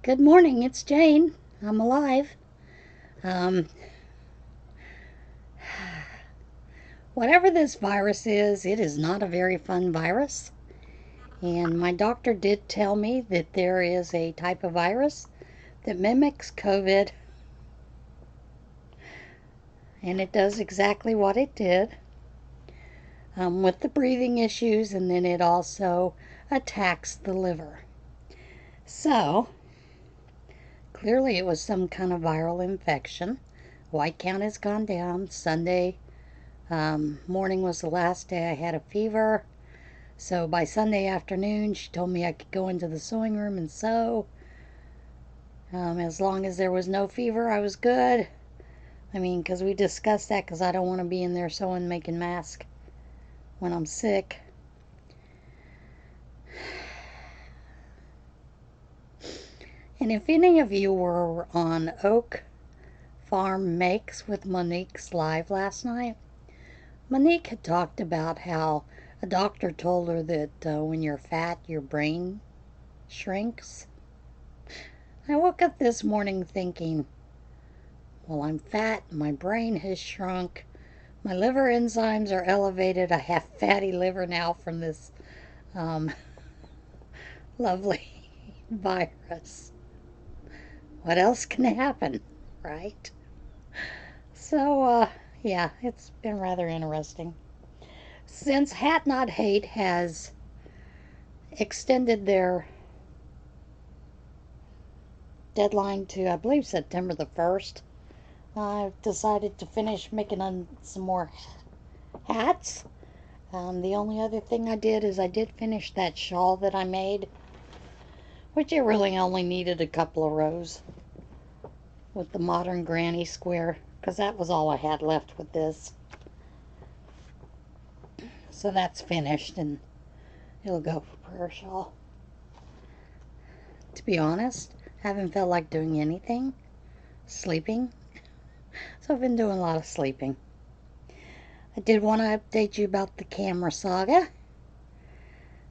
Good morning, it's Jane. I'm alive. Um, Whatever this virus is, it is not a very fun virus. And my doctor did tell me that there is a type of virus that mimics COVID, and it does exactly what it did with the breathing issues, and then it also attacks the liver. So, clearly it was some kind of viral infection. White count has gone down. Sunday morning was the last day I had a fever. So by Sunday afternoon, she told me I could go into the sewing room and sew. As long as there was no fever, I was good. I mean, because we discussed that because I don't want to be in there sewing, making masks when I'm sick. And if any of you were on Oak Farm Makes with Monique's live last night, Monique had talked about how a doctor told her that when you're fat, your brain shrinks. I woke up this morning thinking, well, I'm fat, my brain has shrunk, my liver enzymes are elevated, I have fatty liver now from this lovely virus. What else can happen, right? So, yeah, it's been rather interesting. Since Hat Not Hate has extended their deadline to, I believe, September the 1st, I've decided to finish making some more hats. The only other thing I did is I did finish that shawl that I made, which it really only needed a couple of rows with the modern granny square, because that was all I had left with this. So that's finished, and it'll go for prayer shawl. To be honest, I haven't felt like doing anything. Sleeping. So I've been doing a lot of sleeping. I did want to update you about the camera saga.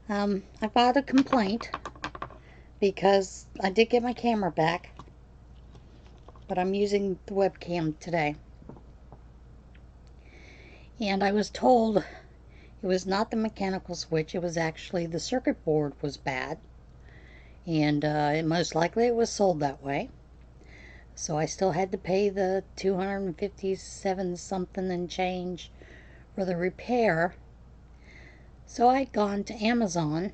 I filed a complaint because I did get my camera back, but I'm using the webcam today. And I was told it was not the mechanical switch, it was actually the circuit board was bad. And most likely it was sold that way. So I still had to pay the $257 something and change for the repair. So I'd gone to Amazon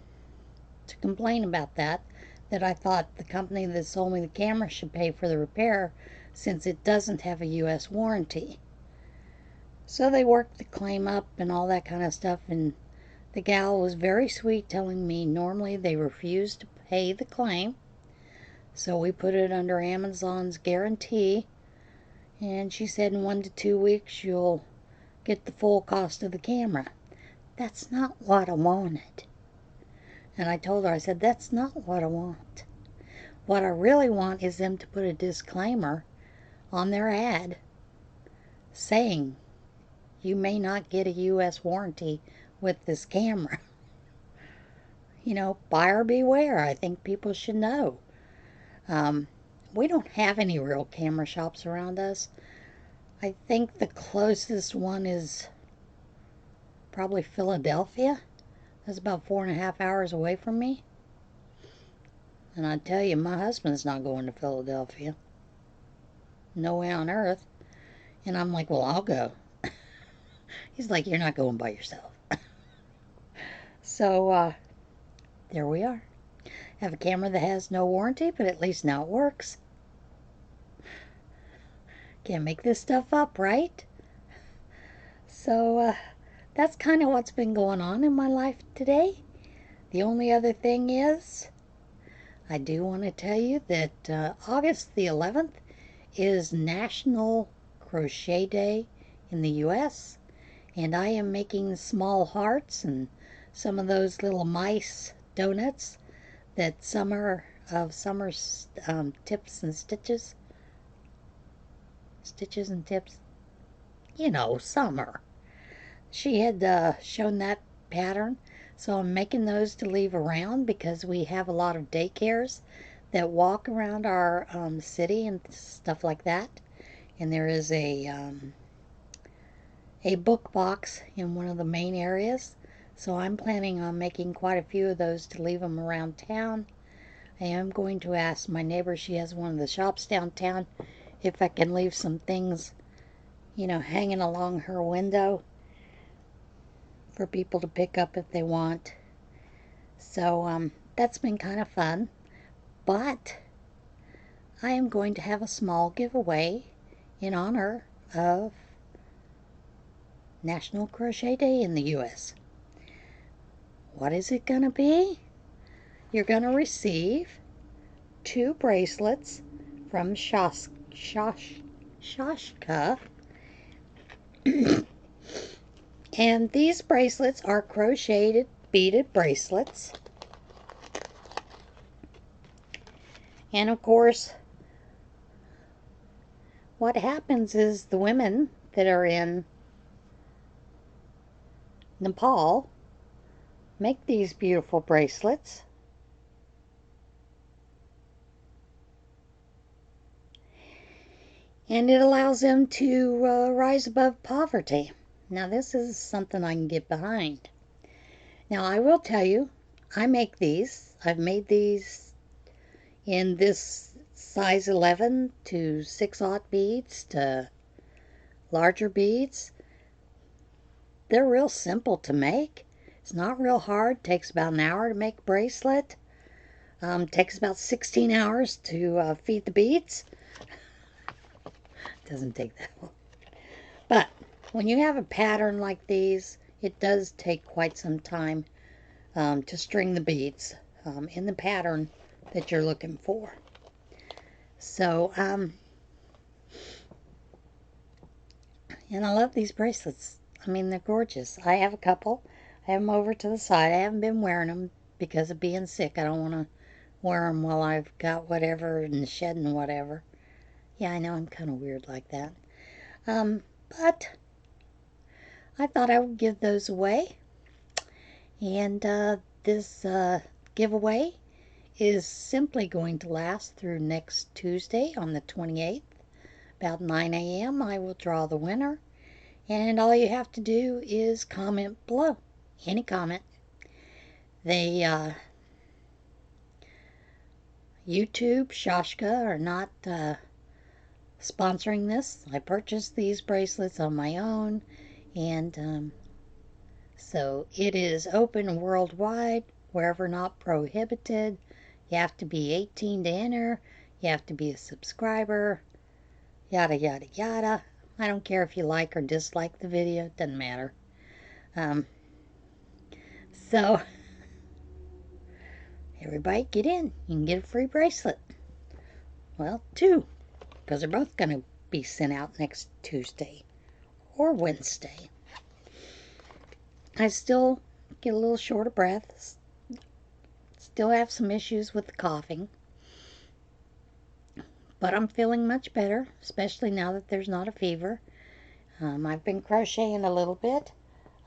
to complain about that I thought the company that sold me the camera should pay for the repair since it doesn't have a US warranty. So they worked the claim up and all that kind of stuff, and the gal was very sweet telling me normally they refuse to pay the claim. So we put it under Amazon's guarantee, and she said in 1 to 2 weeks you'll get the full cost of the camera. That's not what I wanted. And I told her, I said, that's not what I want. What I really want is them to put a disclaimer on their ad saying you may not get a US warranty with this camera. You know, buyer beware. I think people should know. We don't have any real camera shops around us. I think the closest one is probably Philadelphia. That's about 4.5 hours away from me. And I tell you, my husband's not going to Philadelphia. No way on earth. And I'm like, well, I'll go. He's like, you're not going by yourself. So, there we are. Have a camera that has no warranty, but at least now it works. Can't make this stuff up, right? So, that's kind of what's been going on in my life today. The only other thing is, I do want to tell you that August the 11th is National Crochet Day in the US, and I am making small hearts and some of those little mice donuts that Summer's tips and stitches and tips, you know, Summer. She had shown that pattern, so I'm making those to leave around because we have a lot of daycares that walk around our city and stuff like that. And there is a book box in one of the main areas. So I'm planning on making quite a few of those to leave them around town. I am going to ask my neighbor, she has one of the shops downtown, if I can leave some things, you know, hanging along her window for people to pick up if they want. So that's been kind of fun. But I am going to have a small giveaway in honor of National Crochet Day in the U.S. What is it going to be? You're going to receive 2 bracelets from Shashka. And these bracelets are crocheted beaded bracelets. And of course, what happens is the women that are in Nepal make these beautiful bracelets. And it allows them to rise above poverty. Now this is something I can get behind. Now I will tell you, I make these. I've made these in this size 11 to 6/0 beads to larger beads. They're real simple to make. It's not real hard. It takes about an hour to make a bracelet. Takes about 16 hours to feed the beads. Doesn't take that long. But when you have a pattern like these, it does take quite some time to string the beads in the pattern that you're looking for. So, and I love these bracelets. I mean, they're gorgeous. I have a couple. I have them over to the side. I haven't been wearing them because of being sick. I don't want to wear them while I've got whatever in the shed and whatever. Yeah, I know I'm kind of weird like that. But I thought I would give those away. And this giveaway is simply going to last through next Tuesday on the 28th. About 9 a.m. I will draw the winner. And all you have to do is comment below. Any comment. YouTube, Shashka are not sponsoring this. I purchased these bracelets on my own, and so it is open worldwide, wherever not prohibited. You have to be 18 to enter. You have to be a subscriber. Yada, yada, yada. I don't care if you like or dislike the video. It doesn't matter. So, everybody get in. You can get a free bracelet. Well, 2. Because they're both going to be sent out next Tuesday or Wednesday. I still get a little short of breath. Still have some issues with the coughing. But I'm feeling much better, especially now that there's not a fever. I've been crocheting a little bit.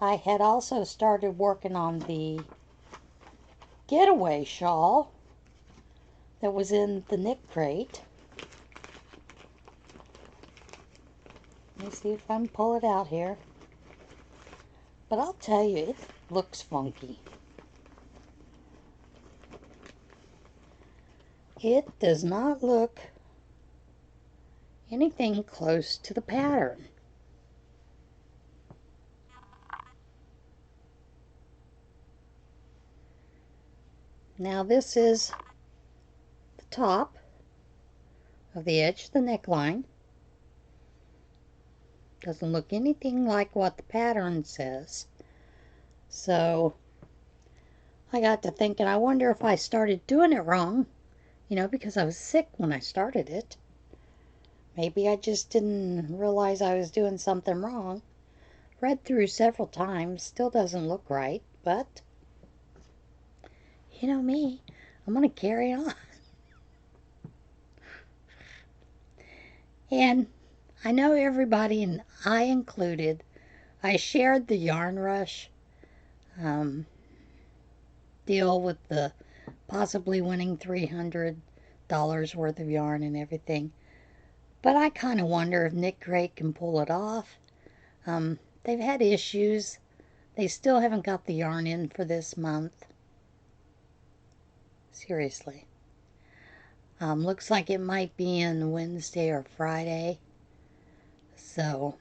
I had also started working on the getaway shawl that was in the knit crate. Let me see if I can pull it out here. But I'll tell you, it looks funky. It does not look anything close to the pattern. Now this is the top of the edge of the neckline. Doesn't look anything like what the pattern says. So I got to thinking, I wonder if I started doing it wrong, you know, because I was sick when I started it. Maybe I just didn't realize I was doing something wrong. Read through several times, still doesn't look right, but you know me, I'm going to carry on. And I know everybody, and I included, I shared the Yarn Rush deal with the possibly winning 300 dollars worth of yarn and everything. But I kind of wonder if Nick Craig can pull it off. They've had issues. They still haven't got the yarn in for this month. Seriously. Looks like it might be in Wednesday or Friday. So,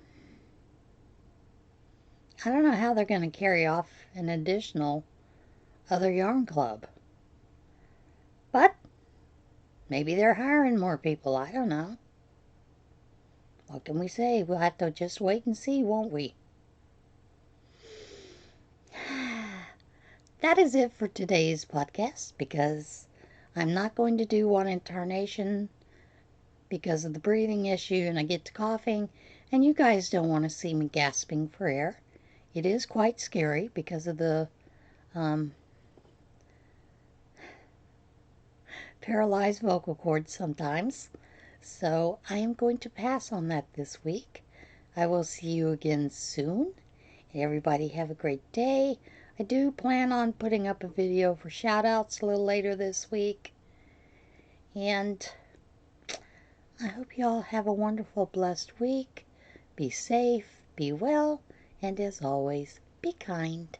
I don't know how they're going to carry off an additional other yarn club. But, maybe they're hiring more people. I don't know. What can we say? We'll have to just wait and see, won't we? That is it for today's podcast, because I'm not going to do one intonation because of the breathing issue and I get to coughing, and you guys don't want to see me gasping for air. It is quite scary because of the paralyzed vocal cords sometimes. So I am going to pass on that this week. I will see you again soon. Everybody have a great day. I do plan on putting up a video for shoutouts a little later this week. And I hope you all have a wonderful, blessed week. Be safe, be well, and as always, be kind.